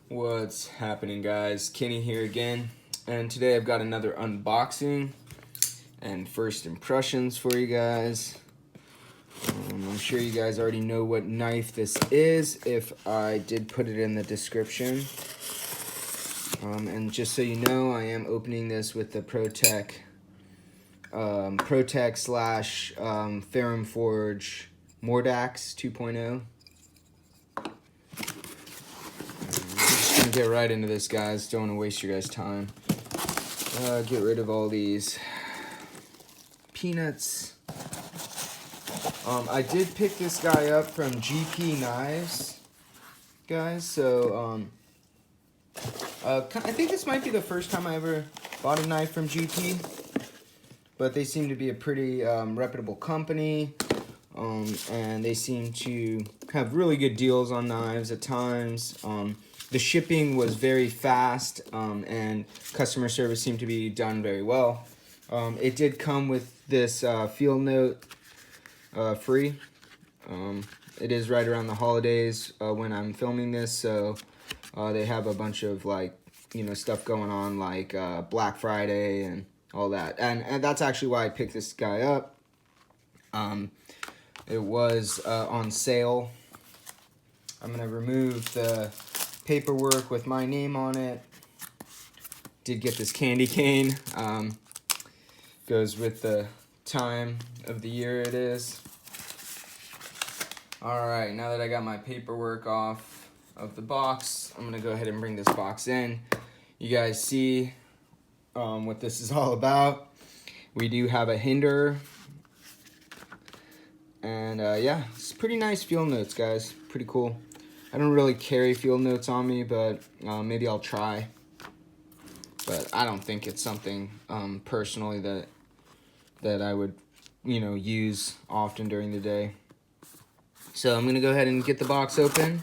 What's happening, guys? Kenny here again, and today I've got another unboxing and first impressions for you guys. I'm sure you guys already know what knife this is if I did put it in the description. And just so you know, I am opening this with the Firetac slash Ferrum Forge Mordax 2.0. Get right into this, guys. Don't want to waste your guys' time. Get rid of all these peanuts. I did pick this guy up from GP Knives, guys. So I think this might be the first time I ever bought a knife from GP, but they seem to be a pretty reputable company, and they seem to have really good deals on knives at times. The shipping was very fast, and customer service seemed to be done very well. It did come with this field note free. It is right around the holidays when I'm filming this, so they have a bunch of stuff going on like Black Friday and all that. And that's actually why I picked this guy up. It was on sale. I'm going to remove the paperwork with my name on it. Did get this candy cane. Goes with the time of the year it is. Alright, now that I got my paperwork off of the box, I'm gonna go ahead and bring this box in. You guys see what this is all about. We do have a Hinderer, and yeah, it's pretty nice field notes, guys. Pretty cool. I don't really carry field notes on me, but maybe I'll try. But I don't think it's something personally that I would, use often during the day. So I'm gonna go ahead and get the box open.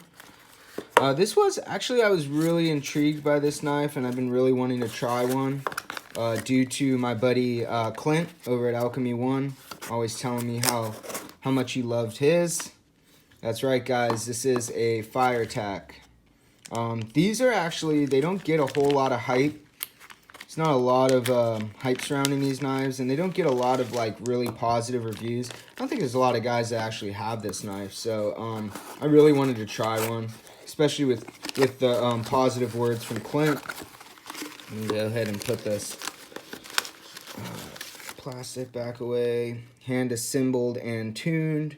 This was actually, I was really intrigued by this knife, and I've been really wanting to try one due to my buddy Clint over at Alchemy One, always telling me how much he loved his. That's right, guys, this is a Firetac. These are actually, they don't get a whole lot of hype. It's not a lot of hype surrounding these knives, and they don't get a lot of really positive reviews. I don't think there's a lot of guys that actually have this knife, so I really wanted to try one, especially with the positive words from Clint. Let me go ahead and put this plastic back away. Hand assembled and tuned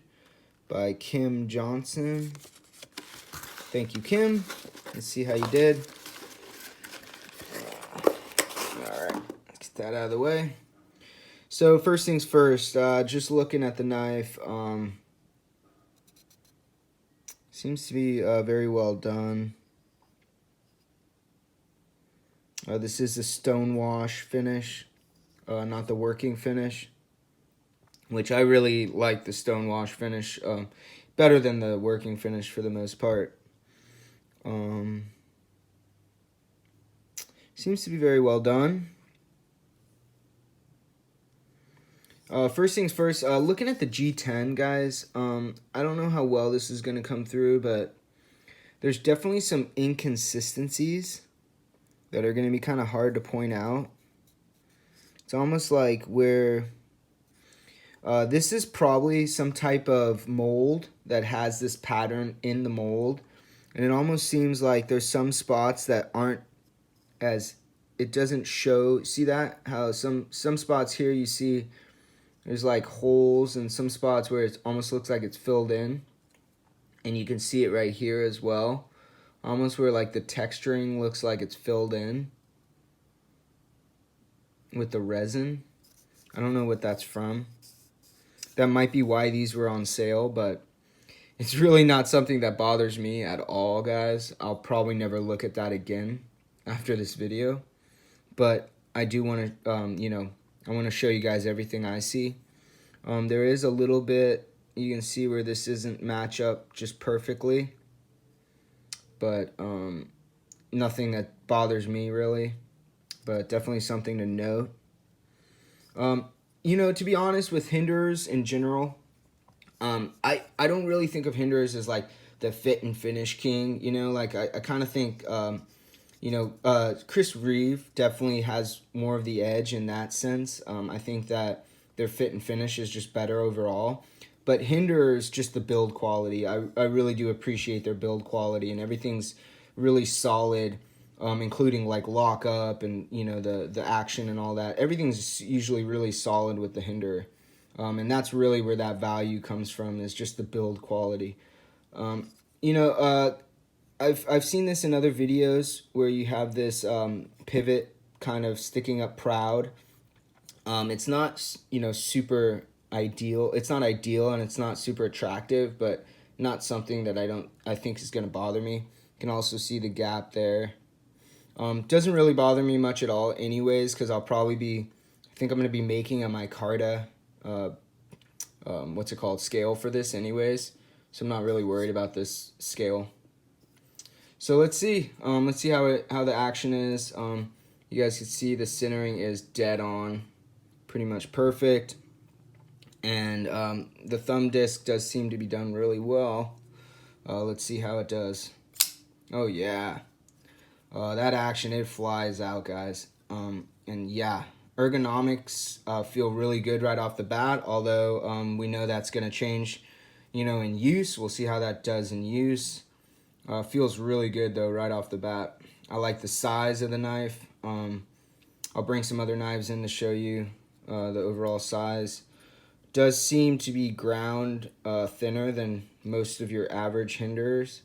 by Kim Johnson. Thank you, Kim. Let's see how you did. Alright, let's get that out of the way. So first things first, just looking at the knife, seems to be very well done. This is the stonewash finish, not the working finish, which I really like the stonewash finish better than the working finish for the most part. Seems to be very well done. First things first, looking at the G10, guys, I don't know how well this is going to come through, but there's definitely some inconsistencies that are going to be kind of hard to point out. It's almost like where this is probably some type of mold that has this pattern in the mold, and it almost seems like there's some spots that aren't as, it doesn't show. See that? How some spots here you see there's like holes, and some spots where it almost looks like it's filled in, and you can see it right here as well, almost where like the texturing looks like it's filled in with the resin. I don't know what that's from. That might be why these were on sale, but it's really not something that bothers me at all, guys. I'll probably never look at that again after this video, but I do want to, I want to show you guys everything I see. There is a little bit, you can see where this isn't match up just perfectly, but nothing that bothers me really, but definitely something to note. To be honest, with Hinderers in general, I don't really think of Hinderers as like the fit and finish king. You know, like I kind of think Chris Reeve definitely has more of the edge in that sense. I think that their fit and finish is just better overall. But Hinderer is just the build quality. I really do appreciate their build quality, and everything's really solid, including like lockup and the action and all that. Everything's usually really solid with the Hinderer, and that's really where that value comes from, is just the build quality. You know, I've seen this in other videos where you have this pivot kind of sticking up proud. It's not super ideal. It's not ideal, and it's not super attractive, but not something that I think is going to bother me. You can also see the gap there. Doesn't really bother me much at all anyways, because I think I'm going to be making a micarta scale for this anyways, so I'm not really worried about this scale. So let's see how the action is. You guys can see the centering is dead on, pretty much perfect, and the thumb disc does seem to be done really well. Let's see how it does. Oh yeah, that action, it flies out, guys. And yeah, ergonomics feel really good right off the bat, although we know that's going to change in use. We'll see how that does in use. Feels really good though right off the bat. I like the size of the knife. I'll bring some other knives in to show you the overall size. Does seem to be ground thinner than most of your average Hinderers.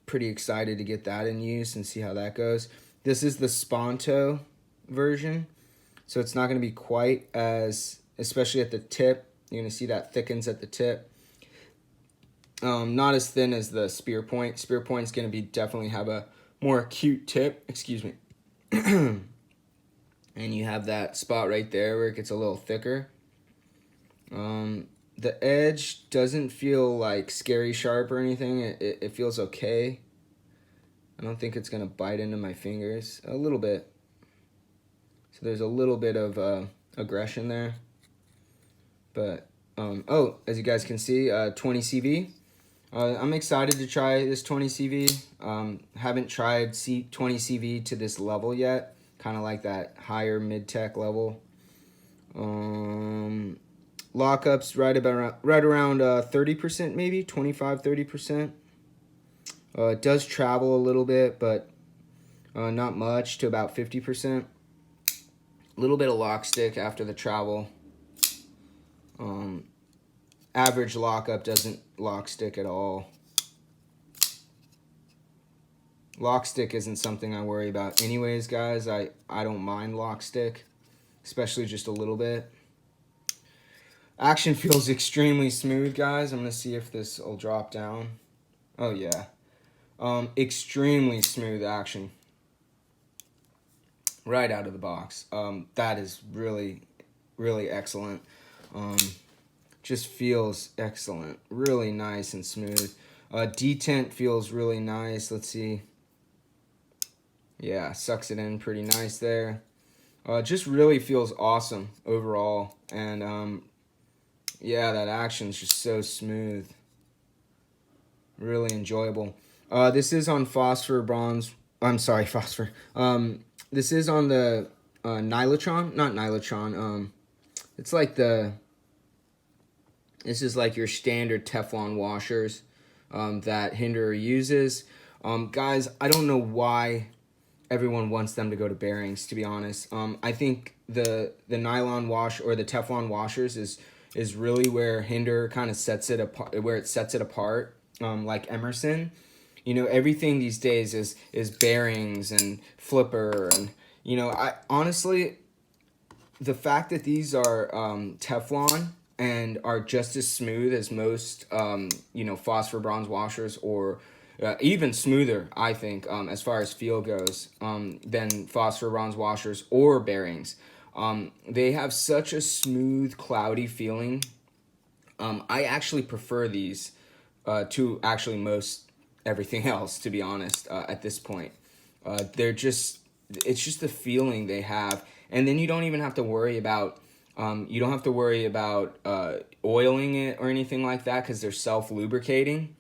Pretty excited to get that in use and see how that goes. This is the Spanto version, so it's not going to be quite as, especially at the tip. You're going to see that thickens at the tip. Not as thin as the spear point. Spear point's going to be definitely have a more acute tip. Excuse me. And you have that spot right there where it gets a little thicker. The edge doesn't feel like scary sharp or anything. It feels okay. I don't think it's going to bite into my fingers. A little bit. So there's a little bit of aggression there. But, as you guys can see, 20 CV. I'm excited to try this 20 CV. Haven't tried 20 CV to this level yet. Kind of like that higher mid-tech level. Lockups right around 30%, maybe 25-30%. It does travel a little bit, but not much, to about 50%. A little bit of lock stick after the travel. Average lockup doesn't lock stick at all. Lock stick isn't something I worry about anyways, guys. I don't mind lock stick, especially just a little bit. Action feels extremely smooth, guys. I'm going to see if this will drop down. Oh, yeah. Extremely smooth action. Right out of the box. That is really, really excellent. Just feels excellent. Really nice and smooth. Detent feels really nice. Let's see. Yeah, sucks it in pretty nice there. Just really feels awesome overall. And yeah, that action's just so smooth. Really enjoyable. This is on phosphor bronze. I'm sorry, phosphor. This is on the Nylotron. Not Nylotron. It's like the... This is like your standard Teflon washers that Hinderer uses. Guys, I don't know why everyone wants them to go to bearings, to be honest. I think the nylon wash or the Teflon washers is really where Hinderer kind of sets it apart, where it sets it apart, like Emerson. Everything these days is bearings and flipper, and I honestly, the fact that these are Teflon and are just as smooth as most phosphor bronze washers, or even smoother, I think, as far as feel goes, than phosphor bronze washers or bearings. They have such a smooth, cloudy feeling. I actually prefer these to actually most everything else, to be honest, at this point. It's just the feeling they have. And then you don't even have to worry about You don't have to worry about oiling it or anything like that because they're self-lubricating.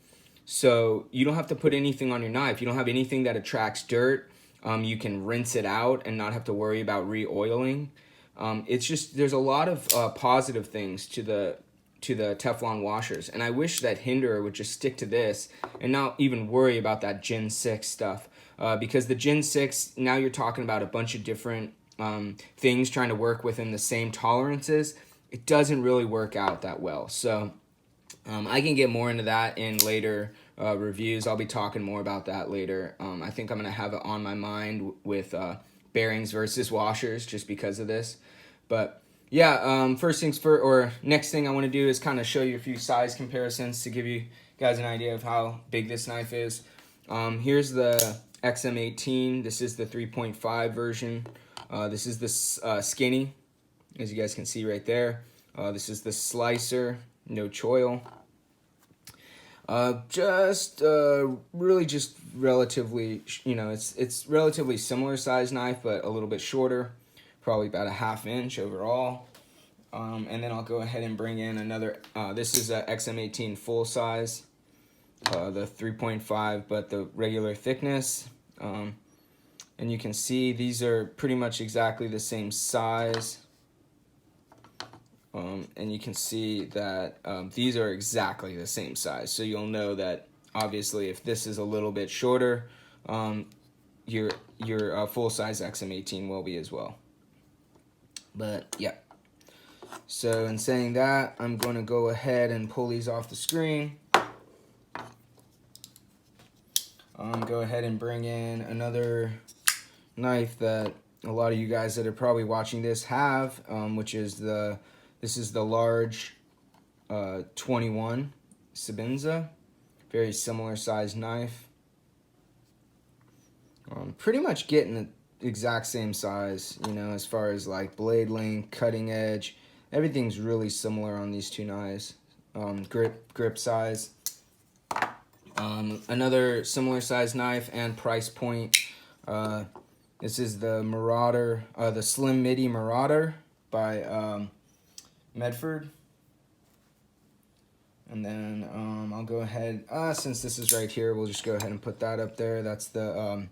So you don't have to put anything on your knife. You don't have anything that attracts dirt. You can rinse it out and not have to worry about re-oiling. It's just, there's a lot of positive things to the Teflon washers, and I wish that Hinderer would just stick to this and not even worry about that Gen 6 stuff, because the Gen 6, now you're talking about a bunch of different things trying to work within the same tolerances. It doesn't really work out that well. So I can get more into that in later reviews. I'll be talking more about that later. I think I'm going to have it on my mind with bearings versus washers just because of this. But yeah, first things first, or next thing I want to do is kind of show you a few size comparisons to give you guys an idea of how big this knife is. Here's the XM18. This is the 3.5 version. This is the skinny, as you guys can see right there. This is the slicer, no choil. Really just relatively, it's relatively similar size knife, but a little bit shorter, probably about a 1/2 inch overall. And then I'll go ahead and bring in another, this is a XM18 full size, the 3.5, but the regular thickness. And you can see these are pretty much exactly the same size. And you can see that these are exactly the same size. So you'll know that obviously if this is a little bit shorter, your full-size XM18 will be as well. But yeah. So in saying that, I'm going to go ahead and pull these off the screen. Go ahead and bring in another knife that a lot of you guys that are probably watching this have, which is this is the large 21 Spanto, very similar size knife. Pretty much getting the exact same size, as far as like blade length, cutting edge, everything's really similar on these two knives. Grip size. Another similar size knife and price point. This is the Marauder, the Slim Midi Marauder by Medford. And then I'll go ahead, since this is right here, we'll just go ahead and put that up there. That's the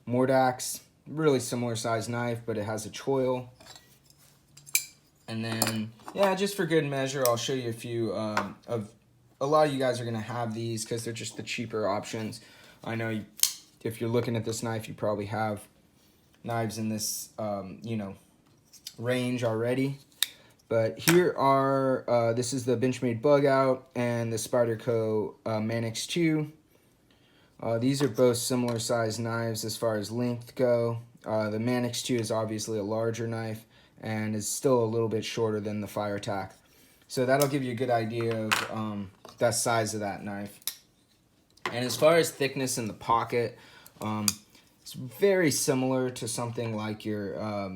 Mordax, really similar size knife, but it has a choil. And then, yeah, just for good measure, I'll show you a few of, a lot of you guys are going to have these because they're just the cheaper options. I know if you're looking at this knife, you probably have knives in this, range already. But here are, this is the Benchmade Bug Out and the Spyderco Manix 2. These are both similar size knives as far as length go. The Manix 2 is obviously a larger knife and is still a little bit shorter than the Firetac. So that'll give you a good idea of the size of that knife. And as far as thickness in the pocket, it's very similar to something like your,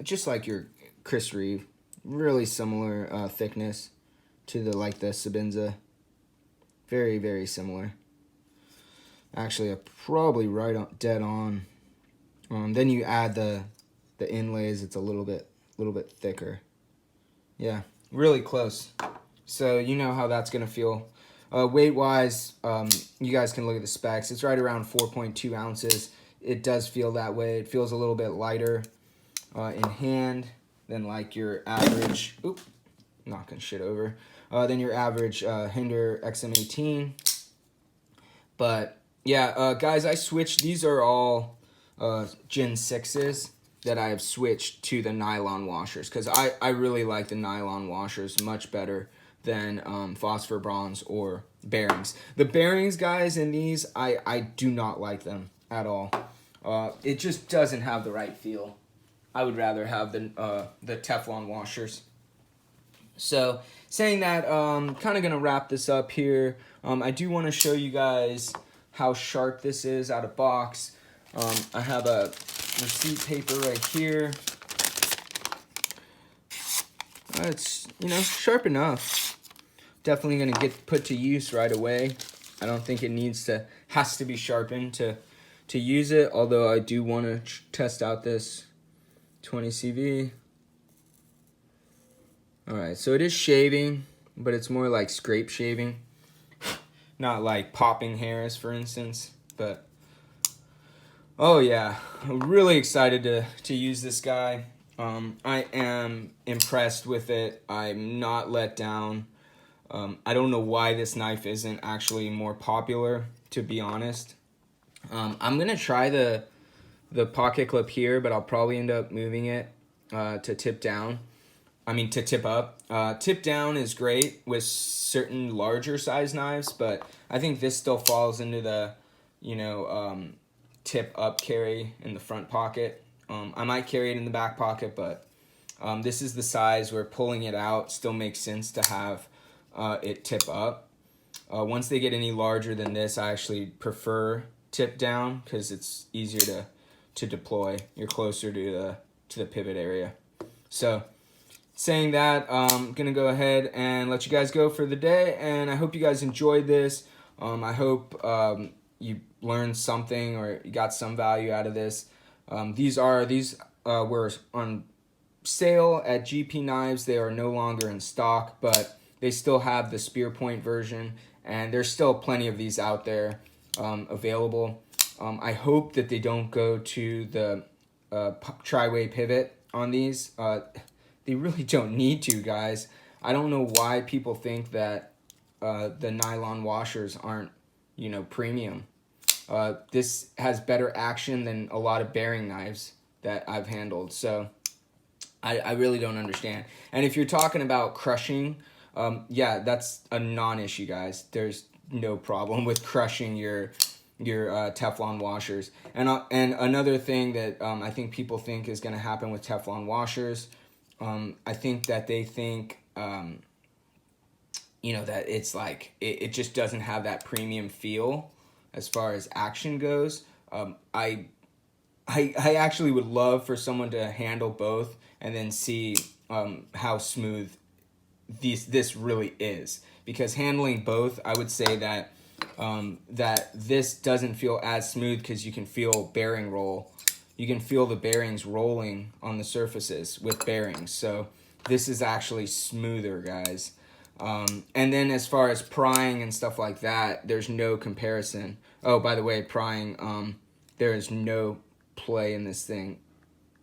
just like your Chris Reeve. Really similar thickness to the Spanto. Very, very similar. Actually, probably dead on. Then you add the inlays. It's a little bit thicker. Yeah, really close. So you know how that's gonna feel. Weight wise, you guys can look at the specs. It's right around 4.2 ounces. It does feel that way. It feels a little bit lighter in hand than like your average, knocking shit over, than your average Hinderer XM18. But yeah, guys, I switched. These are all Gen 6s that I have switched to the nylon washers because I really like the nylon washers much better than phosphor bronze or bearings. The bearings, guys, in these, I do not like them at all. It just doesn't have the right feel. I would rather have the Teflon washers. So, saying that, kind of going to wrap this up here. I do want to show you guys how sharp this is out of box. I have a receipt paper right here. It's, sharp enough. Definitely going to get put to use right away. I don't think it has to be sharpened to use it, although I do want to test out this 20 CV. Alright, so it is shaving, but it's more like scrape shaving. Not like popping hairs, for instance. But, oh yeah, I'm really excited to use this guy. I am impressed with it. I'm not let down. I don't know why this knife isn't actually more popular, to be honest. I'm going to try the pocket clip here, but I'll probably end up moving it to tip down. To tip up. Tip down is great with certain larger size knives, but I think this still falls into the, tip up carry in the front pocket. I might carry it in the back pocket, but this is the size where pulling it out still makes sense to have it tip up. Once they get any larger than this, I actually prefer tip down because it's easier to deploy. You're closer to the pivot area. So, saying that, I'm gonna go ahead and let you guys go for the day, and I hope you guys enjoyed this. I hope you learned something or you got some value out of this. These were on sale at GP Knives. They are no longer in stock, but they still have the spear point version, and there's still plenty of these out there available. I hope that they don't go to the tri-way pivot on these. They really don't need to, guys. I don't know why people think that the nylon washers aren't, premium. This has better action than a lot of bearing knives that I've handled. So I really don't understand. And if you're talking about crushing, yeah, that's a non-issue, guys. There's no problem with crushing your Teflon washers. And another thing that I think people think is going to happen with Teflon washers, I think that they think, that it's like, it just doesn't have that premium feel as far as action goes. I actually would love for someone to handle both and then see how smooth this really is. Because handling both, I would say that that this doesn't feel as smooth because you can feel bearing roll. You can feel the bearings rolling on the surfaces with bearings. So this is actually smoother, guys. And then as far as prying and stuff like that, there's no comparison. Oh, by the way, prying, there is no play in this thing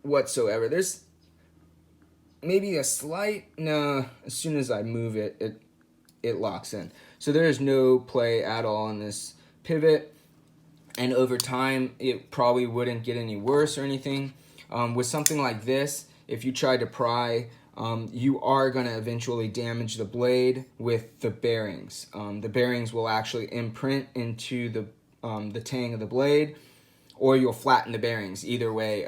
whatsoever. There's maybe a slight, no, as soon as I move it, it locks in. So there is no play at all in this pivot. And over time, it probably wouldn't get any worse or anything. With something like this, if you try to pry, you are going to eventually damage the blade with the bearings. The bearings will actually imprint into the tang of the blade, or you'll flatten the bearings. Either way,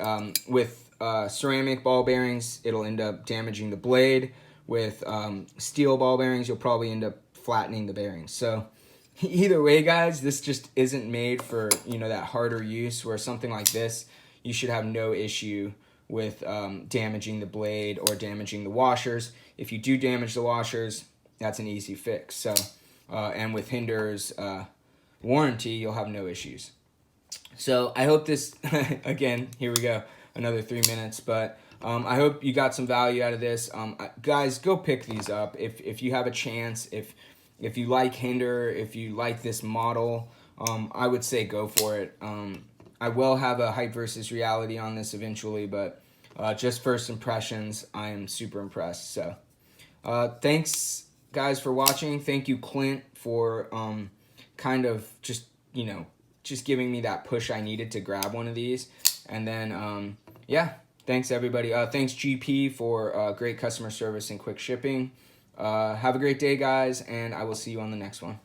with ceramic ball bearings, it'll end up damaging the blade. With steel ball bearings, you'll probably end up flattening the bearings. So either way, guys, this just isn't made for, that harder use, where something like this, you should have no issue with damaging the blade or damaging the washers. If you do damage the washers, that's an easy fix. So, and with Hinderer's warranty, you'll have no issues. So I hope this, again, here we go, another 3 minutes, but I hope you got some value out of this. Guys, go pick these up if you have a chance. If you like Hinderer, if you like this model, I would say go for it. I will have a hype versus reality on this eventually, but just first impressions, I am super impressed. So thanks, guys, for watching. Thank you, Clint, for kind of just giving me that push I needed to grab one of these. And then, yeah, thanks, everybody. Thanks, GP, for great customer service and quick shipping. Have a great day, guys, and I will see you on the next one.